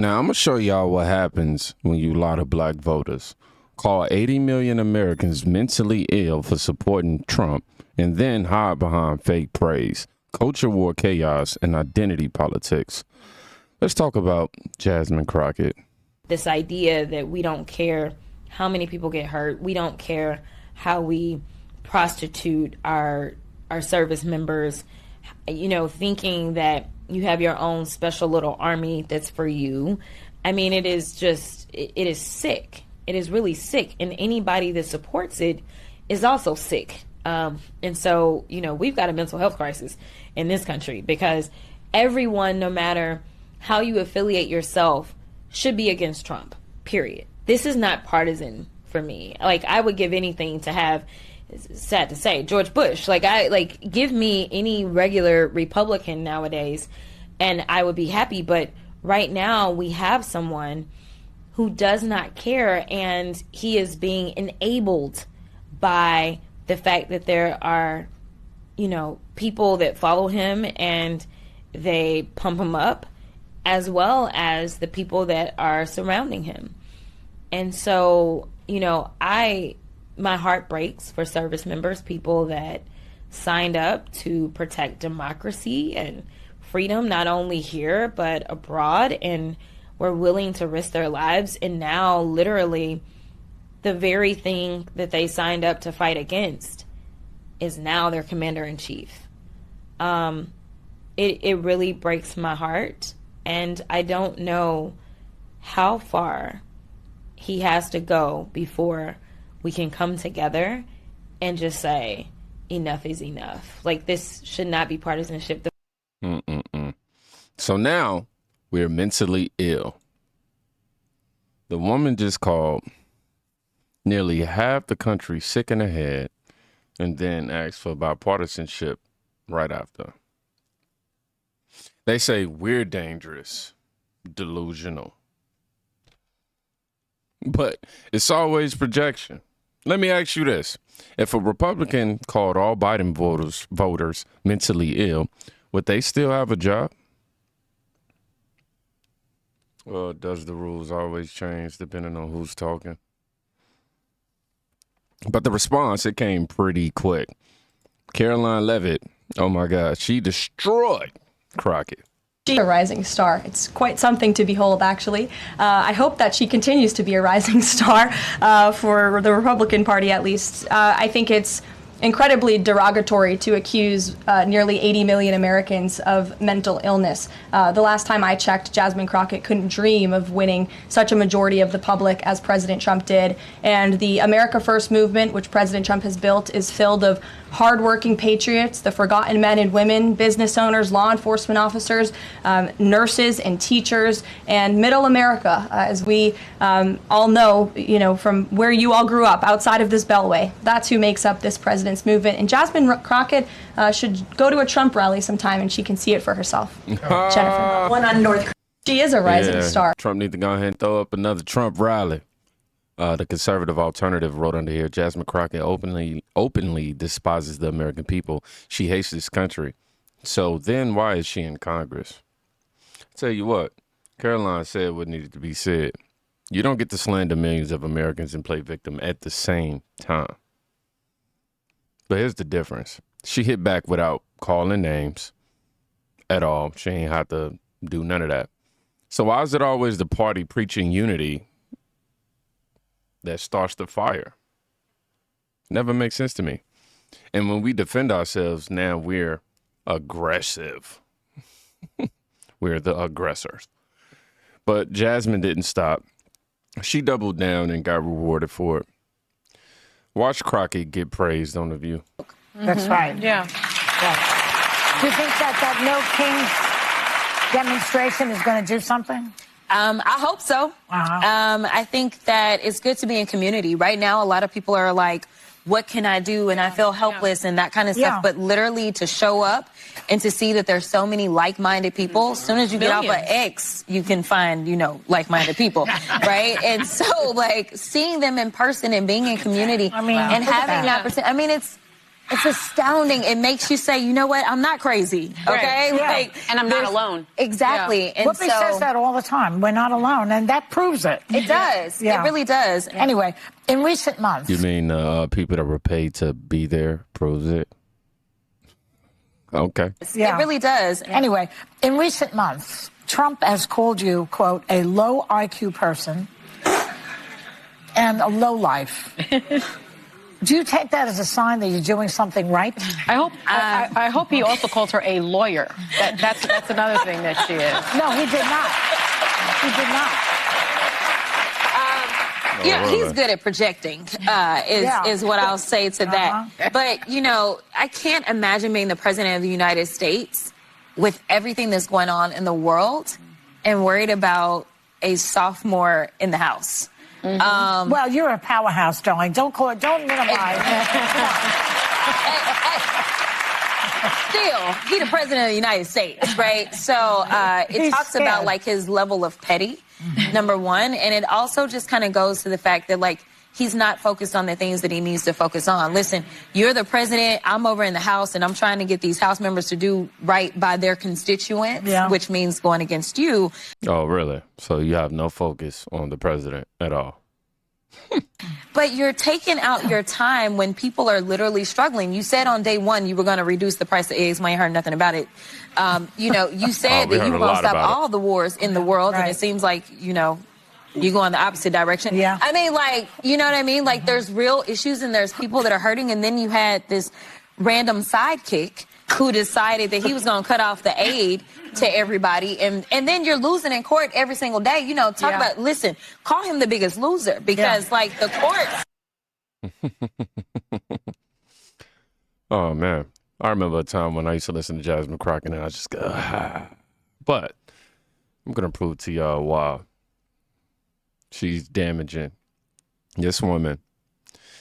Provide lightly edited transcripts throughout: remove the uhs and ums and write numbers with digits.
Now, I'm going to show y'all what happens when you lie to black voters. Call 80 million Americans mentally ill for supporting Trump and then hide behind fake praise, culture war chaos, and identity politics. Let's talk about Jasmine Crockett. This idea that we don't care how many people get hurt, we don't care how we prostitute our service members, you know, thinking that you have your own special little army that's for you. I mean, it is sick. It is really sick. And anybody that supports it is also sick. And so, you know, we've got a mental health crisis in this country because everyone, no matter how you affiliate yourself, should be against Trump, period. This is not partisan for me. Like, I would give anything to have, sad to say, George Bush. Give me any regular Republican nowadays and I would be happy. But right now we have someone who does not care, and he is being enabled by the fact that there are, you know, people that follow him and they pump him up, as well as the people that are surrounding him. And so, you know, my heart breaks for service members, people that signed up to protect democracy and freedom, not only here, but abroad, and were willing to risk their lives. And now, literally, the very thing that they signed up to fight against is now their commander-in-chief. It really breaks my heart. And I don't know how far he has to go before we can come together and just say, enough is enough. Like, this should not be partisanship. So now we're mentally ill. The woman just called nearly half the country sick in the head and then asked for bipartisanship right after. They say we're dangerous, delusional. But it's always projection. Let me ask you this. If a Republican called all Biden voters mentally ill, would they still have a job? Well, does the rules always change depending on who's talking? But the response, it came pretty quick. Karoline Leavitt, oh my God, she destroyed Crockett. She's a rising star. It's quite something to behold, actually. I hope that she continues to be a rising star for the Republican Party, at least. I think it's incredibly derogatory to accuse nearly 80 million Americans of mental illness. The last time I checked, Jasmine Crockett couldn't dream of winning such a majority of the public as President Trump did. And the America First movement, which President Trump has built, is filled of hardworking patriots, the forgotten men and women, business owners, law enforcement officers, nurses and teachers, and middle America, as we all know, you know, from where you all grew up, outside of this beltway. That's who makes up this president's movement. And Jasmine Crockett should go to a Trump rally sometime, and she can see it for herself. Jennifer, one on North Korea. She is a rising star. Trump needs to go ahead and throw up another Trump rally. The conservative alternative wrote under here, Jasmine Crockett openly despises the American people. She hates this country. So then why is she in Congress? Tell you what, Karoline said what needed to be said. You don't get to slander millions of Americans and play victim at the same time. But here's the difference. She hit back without calling names at all. She ain't have to do none of that. So why is it always the party preaching unity that starts the fire? Never makes sense to me. And when we defend ourselves, now we're aggressive. We're the aggressors. But Jasmine didn't stop. She doubled down and got rewarded for it. Watch Crockett get praised on The View. That's right. Yeah. Do you think that no King demonstration is going to do something? I hope so. I think that it's good to be in community. Right now, a lot of people are like, what can I do? And I feel helpless and that kind of stuff. But literally to show up and to see that there's so many like-minded people, as soon as you get off of X, you can find, you know, like-minded people, right? And so, like, seeing them in person and being in community and having that opportunity, I mean, it's, It's astounding. It makes you say, you know what? I'm not crazy. Okay? Right. Like, And I'm not alone. Exactly. Yeah. And Whoopi says that all the time. We're not alone, and that proves it. It does. Yeah. It really does. Anyway, in recent months, You mean people that were paid to be there proves it? Okay. Yeah. It really does. Anyway, in recent months, Trump has called you, quote, a low IQ person and a low life. Do you take that as a sign that you're doing something right? I hope he also called her a lawyer. That's another thing that she is. No, he did not. He did not. You know, he's good at projecting, is what I'll say to that. But, you know, I can't imagine being the president of the United States with everything that's going on in the world and worried about a sophomore in the House. Well, you're a powerhouse, darling. Don't minimize. Still, he the president of the United States, right? So it talks about like his level of petty, number one, and it also just kind of goes to the fact that like he's not focused on the things that he needs to focus on. Listen, you're the president. I'm over in the House, and I'm trying to get these House members to do right by their constituents, which means going against you. Oh, really? So you have no focus on the president at all? But you're taking out your time when people are literally struggling. You said on day one you were going to reduce the price of eggs. We ain't heard nothing about it. You know, you said that you were going to stop all the wars in the world, and it seems like, you know, you go in the opposite direction. Yeah. I mean, like, you know what I mean? Like, there's real issues and there's people that are hurting, and then you had this random sidekick who decided that he was going to cut off the aid to everybody, and then you're losing in court every single day. You know, talk about, listen, call him the biggest loser, because like the courts. Oh man, I remember a time when I used to listen to Jasmine Crockett and I just go, but I'm gonna prove to y'all why she's damaging this woman.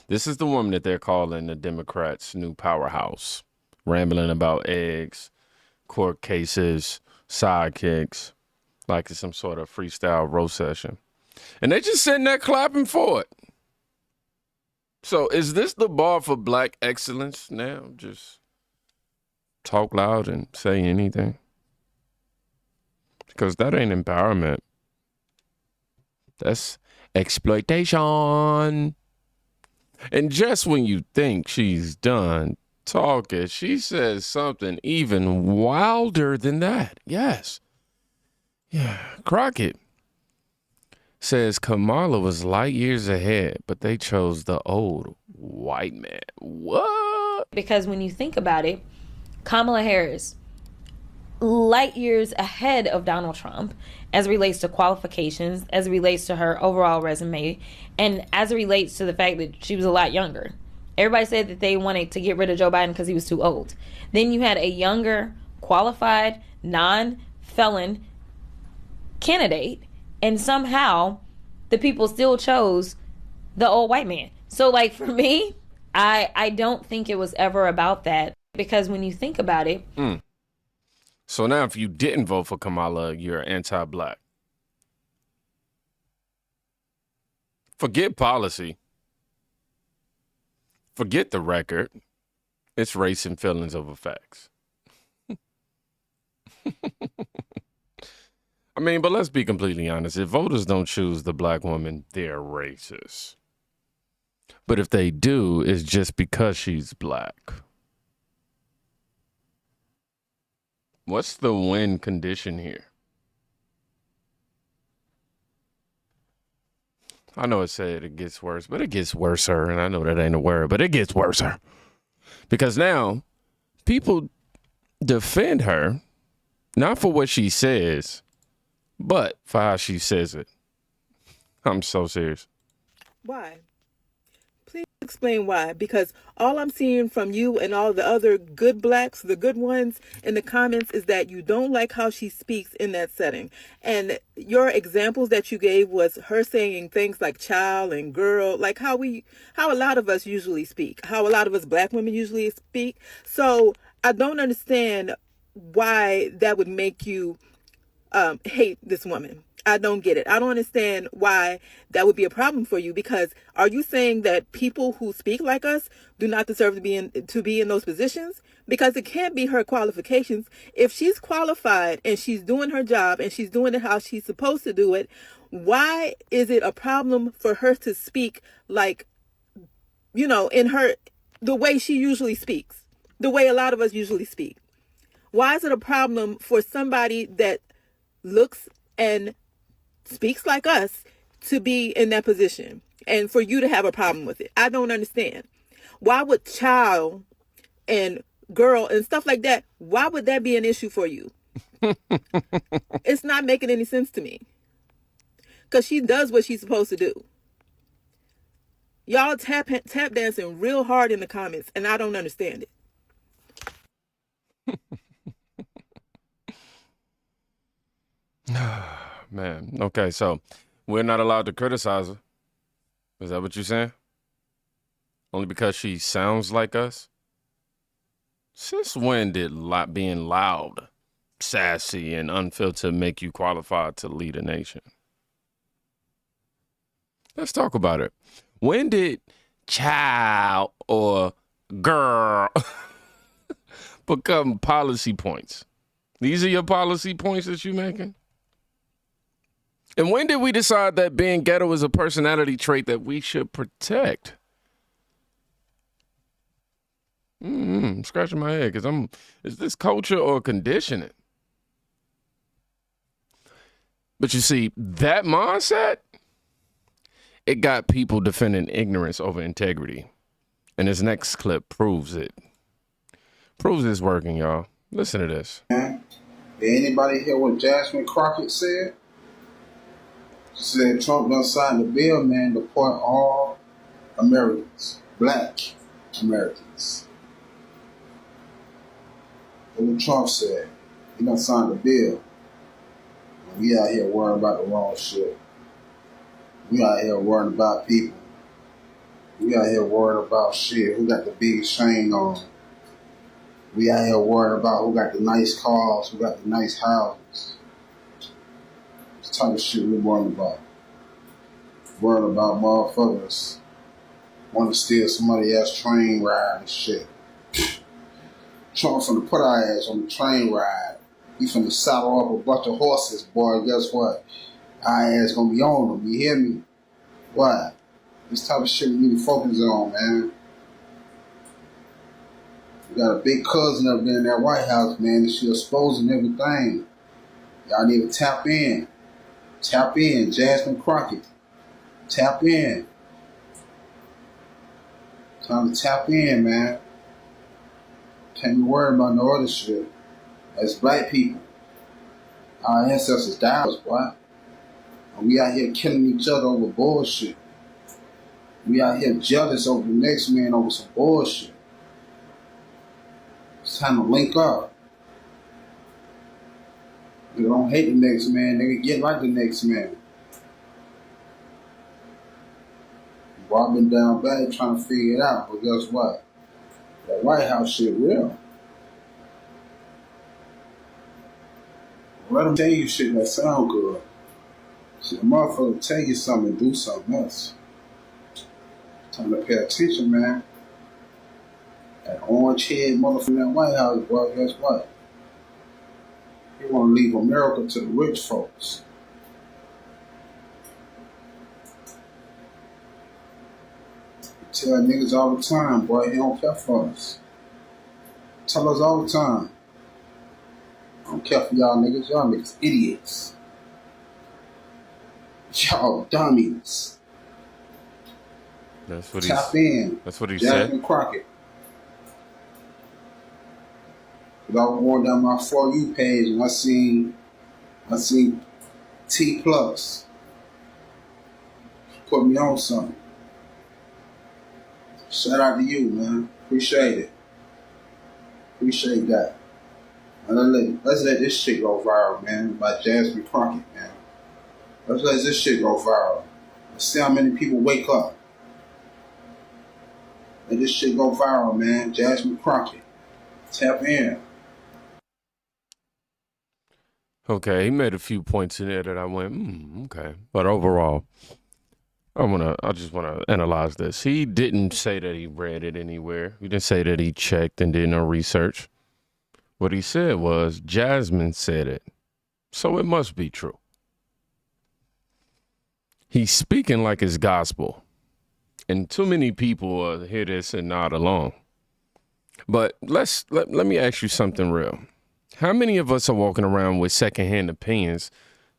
This is the woman that they're calling the Democrats' new powerhouse, rambling about eggs, court cases, sidekicks, like it's some sort of freestyle roast session. And they just sitting there clapping for it. So is this the bar for black excellence now? Just talk loud and say anything? Because that ain't empowerment. That's exploitation. And just when you think she's done talking, she says something even wilder than that. Yes. Yeah. Crockett says Kamala was light years ahead, but they chose the old white man. What? Because when you think about it, Kamala Harris, light years ahead of Donald Trump as it relates to qualifications, as it relates to her overall resume, and as it relates to the fact that she was a lot younger. Everybody said that they wanted to get rid of Joe Biden because he was too old. Then you had a younger, qualified, non-felon candidate, and somehow the people still chose the old white man. So, like, for me, I don't think it was ever about that, because when you think about it... So now if you didn't vote for Kamala, you're anti-black. Forget policy. Forget the record. It's race and feelings over facts. I mean, but let's be completely honest. If voters don't choose the black woman, they're racist. But if they do, it's just because she's black. What's the win condition here? I know it said it gets worse, but it gets worser. And I know that ain't a word, but it gets worser. Because now people defend her, not for what she says, but for how she says it. I'm so serious. Why? Please explain why. Because all I'm seeing from you and all the other good blacks, the good ones in the comments, is that you don't like how she speaks in that setting. And your examples that you gave was her saying things like child and girl, like how a lot of us usually speak, how a lot of us black women usually speak. So I don't understand why that would make you hate this woman. I don't get it. I don't understand why that would be a problem for you, because are you saying that people who speak like us do not deserve to be in those positions? Because it can't be her qualifications. If she's qualified and she's doing her job and she's doing it how she's supposed to do it, why is it a problem for her to speak like, in the way she usually speaks, the way a lot of us usually speak? Why is it a problem for somebody that looks and speaks like us to be in that position and for you to have a problem with it? I don't understand. Why would child and girl and stuff like that, why would that be an issue for you? It's not making any sense to me. Because she does what she's supposed to do. Y'all tap dancing real hard in the comments, and I don't understand it. Man, okay, so we're not allowed to criticize her. Is that what you're saying? Only because she sounds like us? Since when did being loud, sassy, and unfiltered make you qualified to lead a nation? Let's talk about it. When did child or girl become policy points? These are your policy points that you're making? And when did we decide that being ghetto is a personality trait that we should protect? Scratching my head because is this culture or conditioning? But you see, that mindset, it got people defending ignorance over integrity. And this next clip proves it. Proves it's working, y'all. Listen to this. Did anybody hear what Jasmine Crockett said? She said Trump done signed the bill, man, to deport all Americans, black Americans. That's what Trump said. He done signed the bill. And we out here worrying about the wrong shit. We out here worrying about people. We out here worrying about shit. Who got the biggest chain on? We out here worrying about who got the nice cars, who got the nice houses. This type of shit we worrying about. Worrying about motherfuckers want to steal somebody else's train ride and shit. Trump finna put our ass on the train ride. He finna saddle up a bunch of horses, boy. Guess what? Our ass gonna be on them. You hear me? What? This type of shit we need to focus on, man. We got a big cousin up there in that White House, man, and she exposing everything. Y'all need to tap in. Tap in, Jasmine Crockett. Tap in. Time to tap in, man. Can't be worried about no other shit. As black people, our ancestors died us, boy. And we out here killing each other over bullshit. We out here jealous over the next man over some bullshit. It's time to link up. They don't hate the next man, they can get like the next man. Well, I've been down bad trying to figure it out, but guess what? That White House shit real. Let them tell you shit that sound good. See, the motherfucker tell you something and do something else. Time to pay attention, man. That orange head motherfucker in that White House, boy, guess what? He want to leave America to the rich folks. Tell niggas all the time, boy, he don't care for us. Tell us all the time. I don't care for y'all niggas. Y'all niggas idiots. Y'all dummies. That's what Tap in. That's what he Jasmine said. Crockett. But I was going down my For You page and I seen T Plus. Put me on something. Shout out to you, man. Appreciate it. Appreciate that. And let's let this shit go viral, man. By Jasmine Crockett, man. Let's let this shit go viral. Let's see how many people wake up. Let this shit go viral, man. Jasmine Crockett. Tap in. Okay, he made a few points in there that I went, okay. But overall, I just wanna analyze this. He didn't say that he read it anywhere. He didn't say that he checked and did no research. What he said was Jasmine said it, so it must be true. He's speaking like it's gospel, and too many people hear this and nod along. But let me ask you something real. How many of us are walking around with secondhand opinions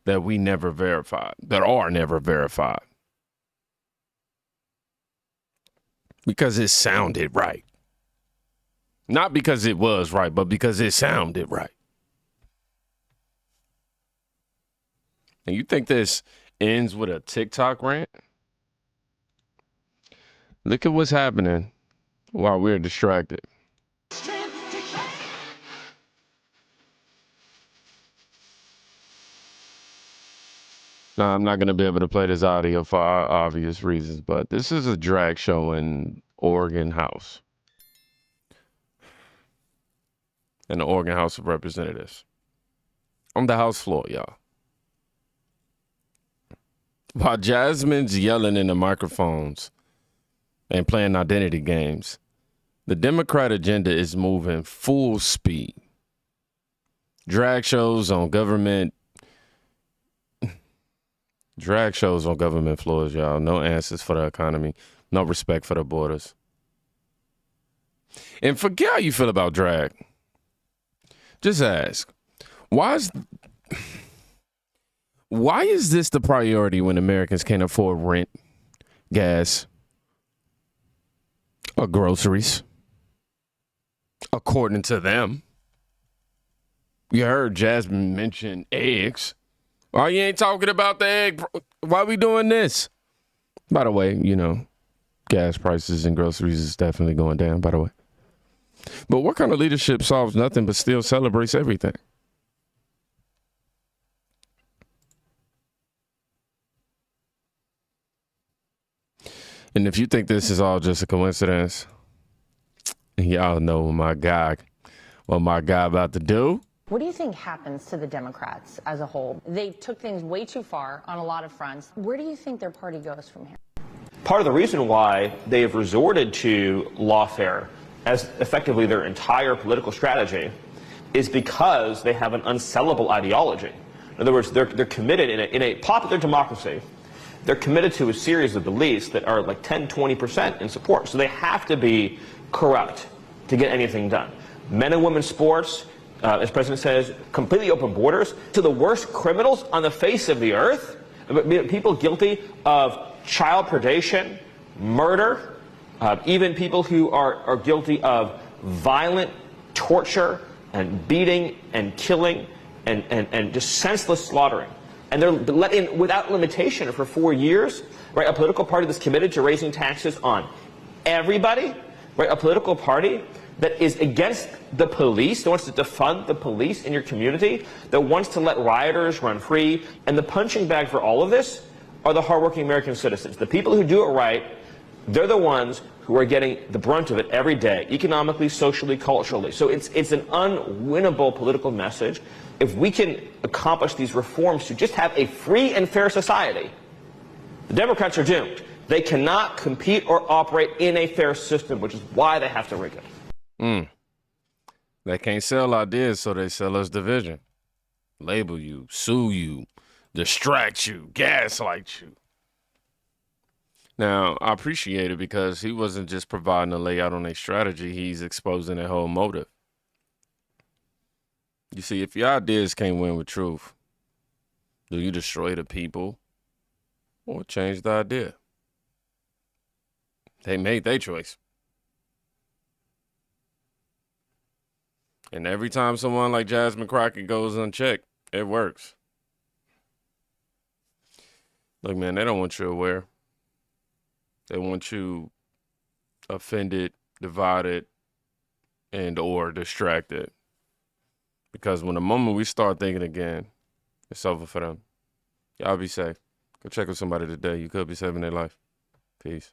that we never verified, that are never verified? Because it sounded right. Not because it was right, but because it sounded right. And you think this ends with a TikTok rant? Look at what's happening while we're distracted. Now, I'm not going to be able to play this audio for obvious reasons, but this is a drag show in Oregon House. In the Oregon House of Representatives. On the House floor, y'all. While Jasmine's yelling in the microphones and playing identity games, the Democrat agenda is moving full speed. Drag shows on government floors, y'all. No answers for the economy. No respect for the borders. And forget how you feel about drag. Just ask, why is this the priority when Americans can't afford rent, gas, or groceries? According to them. You heard Jasmine mention eggs. Why you ain't talking about the egg? Why we doing this? By the way, gas prices and groceries is definitely going down, by the way. But what kind of leadership solves nothing but still celebrates everything? And if you think this is all just a coincidence, y'all know what my guy about to do. What do you think happens to the Democrats as a whole? They took things way too far on a lot of fronts. Where do you think their party goes from here? Part of the reason why they have resorted to lawfare as effectively their entire political strategy is because they have an unsellable ideology. In other words, they're committed in a popular democracy. They're committed to a series of beliefs that are like 10, 20% in support. So they have to be corrupt to get anything done. Men and women's sports, as the president says, completely open borders to the worst criminals on the face of the earth, people guilty of child predation, murder, even people who are guilty of violent torture and beating and killing and just senseless slaughtering. And they're let in without limitation for 4 years, right? A political party that's committed to raising taxes on everybody, right? A political party that is against the police, that wants to defund the police in your community, that wants to let rioters run free. And the punching bag for all of this are the hardworking American citizens. The people who do it right, they're the ones who are getting the brunt of it every day, economically, socially, culturally. So it's an unwinnable political message. If we can accomplish these reforms to just have a free and fair society, the Democrats are doomed. They cannot compete or operate in a fair system, which is why they have to rig it. They can't sell ideas, so they sell us division. Label you, sue you, distract you, gaslight you. Now, I appreciate it because he wasn't just providing a layout on a strategy, he's exposing a whole motive. You see, if your ideas can't win with truth, do you destroy the people or change the idea? They made their choice. And every time someone like Jasmine Crockett goes unchecked, it works. Look, man, they don't want you aware. They want you offended, divided, and or distracted. Because when the moment we start thinking again, it's over for them. Y'all be safe. Go check with somebody today. You could be saving their life. Peace.